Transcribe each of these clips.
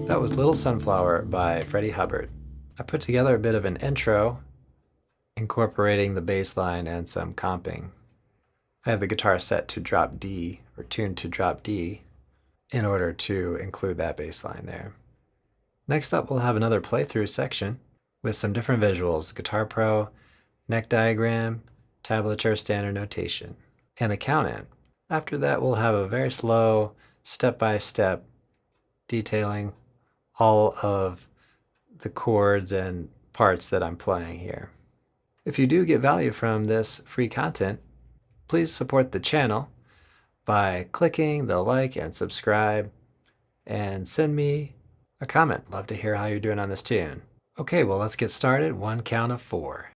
That was Little Sunflower by Freddie Hubbard. I put together a bit of an intro incorporating the bass line and some comping. I have the guitar set to drop D, or tuned to drop D, in order to include that bass line there. Next up, we'll have another playthrough section with some different visuals: Guitar Pro, neck diagram, tablature standard notation, and a count-in. After that, we'll have a very slow, step-by-step detailing all of the chords and parts that I'm playing here. If you do get value from this free content, please support the channel by clicking the like and subscribe, and send me a comment. Love to hear how you're doing on this tune. Okay, well, let's get started. 1 count of 4.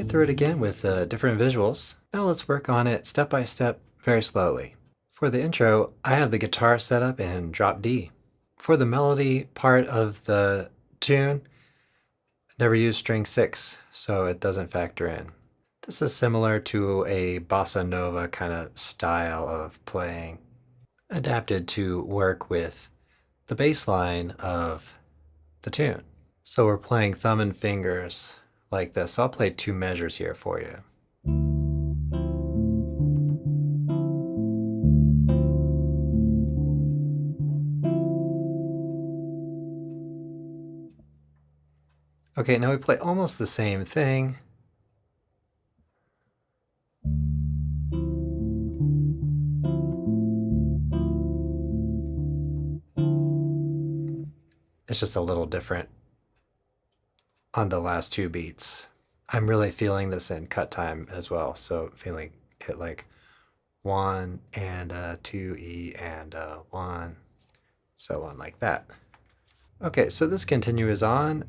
Through it again with different visuals. Now let's work on it step by step, very slowly. For the intro, I have the guitar set up in drop D. For the melody part of the tune, I never use string 6, so it doesn't factor in. This is similar to a bossa nova kind of style of playing, adapted to work with the bass line of the tune. So we're playing thumb and fingers like this. I'll play 2 measures here for you. Okay, now we play almost the same thing. It's just a little different on the last 2 beats. I'm really feeling this in cut time as well, so feeling it like 1 and 2E and 1, so on like that. Okay, so this continues on.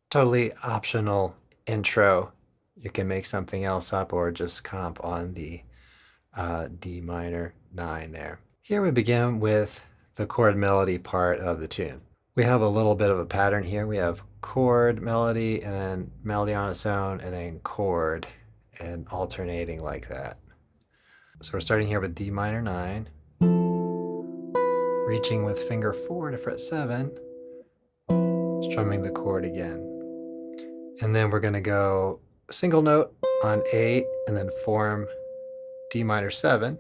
Totally optional intro. You can make something else up or just comp on the D minor 9 there. Here we begin with the chord melody part of the tune. We have a little bit of a pattern here. We have chord melody and then melody on its own and then chord, and alternating like that. So we're starting here with D minor 9, reaching with finger 4 to fret 7, strumming the chord again. And then we're going to go single note on 8 and then form D minor 7.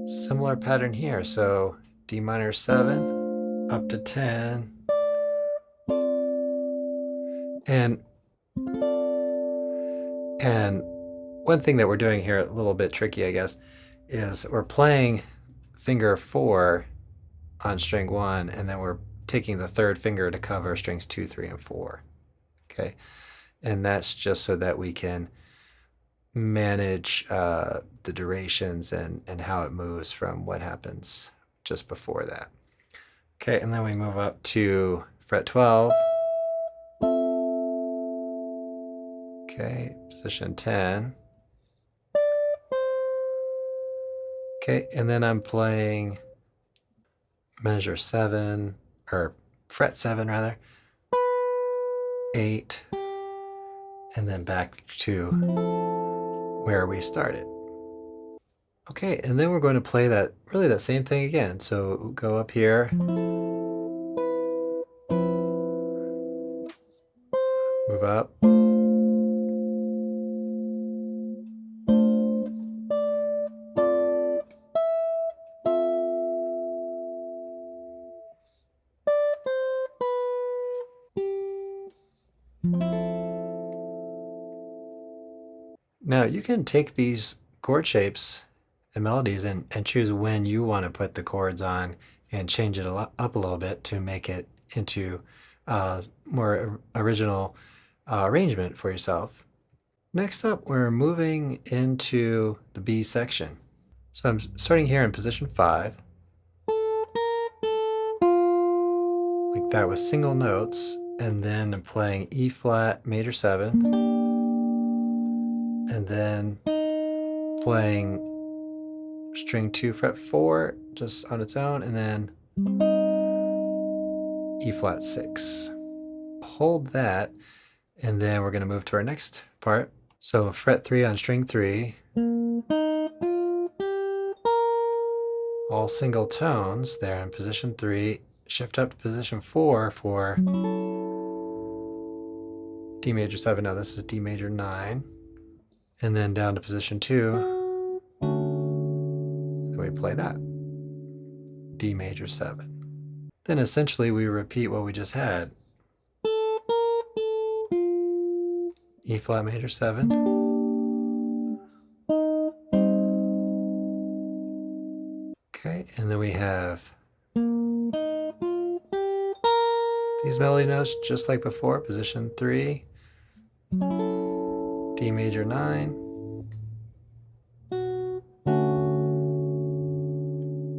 Similar pattern here, so D minor 7 up to 10, and And one thing that we're doing here, a little bit tricky, I guess, is we're playing finger 4 on string 1, and then we're taking the third finger to cover strings 2, 3, and 4. Okay, and that's just so that we can manage the durations and how it moves from what happens just before that. Okay, and then we move up to fret 12. Okay, position 10. Okay, and then I'm playing measure 7, or fret 7 rather, 8, and then back to where we started. Okay, and then we're going to play that same thing again. So go up here, move up, now you can take these chord shapes and melodies and choose when you want to put the chords on and change it up a little bit to make it into more original arrangement for yourself. Next up, we're moving into the B section. So I'm starting here in position 5, like that with single notes, and then I'm playing E flat major 7, and then playing string 2 fret 4 just on its own, and then E flat 6. Hold that, and then we're going to move to our next part. So fret 3 on string 3, all single tones there in position 3, shift up to position 4 for D major 7, now this is D major 9, and then down to position 2, then we play that, D major 7. Then essentially we repeat what we just had. E flat major 7, okay, and then we have these melody notes just like before, position 3, D major 9,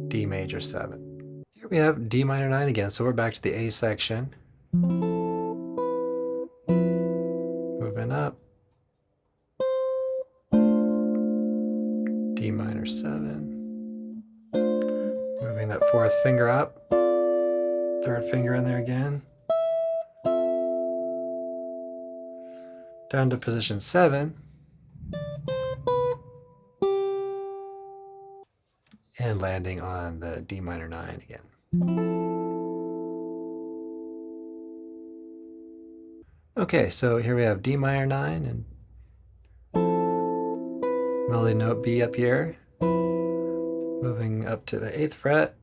D major 7. Here we have D minor 9 again, so we're back to the A section. Moving up, D minor 7, moving that fourth finger up, third finger in there again, down to position 7, and landing on the D minor 9 again. Okay, so here we have D minor 9 and melody note B up here, moving up to the 8th fret,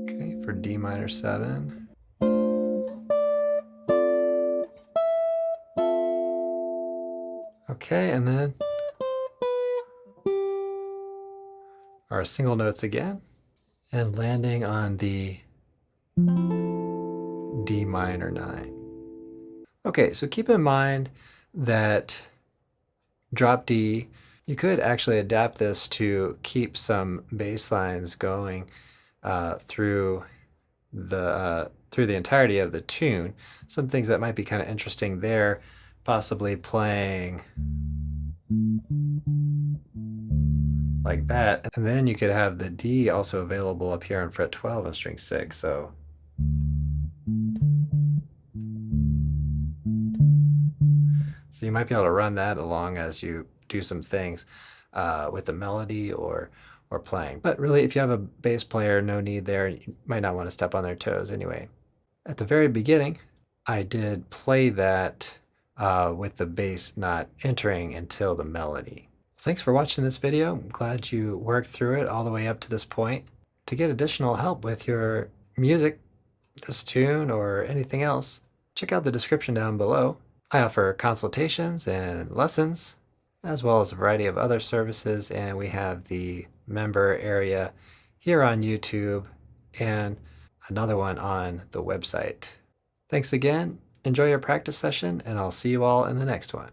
okay, for D minor 7. Okay, and then our single notes again, and landing on the D minor 9. Okay, so keep in mind that drop D, you could actually adapt this to keep some bass lines going through the entirety of the tune. Some things that might be kind of interesting there, possibly playing like that, and then you could have the D also available up here on fret 12 on string 6. So you might be able to run that along as you do some things with the melody or playing. But really, if you have a bass player, no need there. You might not want to step on their toes anyway. At the very beginning, I did play that with the bass not entering until the melody. Thanks for watching this video. I'm glad you worked through it all the way up to this point. To get additional help with your music, this tune, or anything else, check out the description down below. I offer consultations and lessons, as well as a variety of other services, and we have the member area here on YouTube and another one on the website. Thanks again, enjoy your practice session, and I'll see you all in the next one.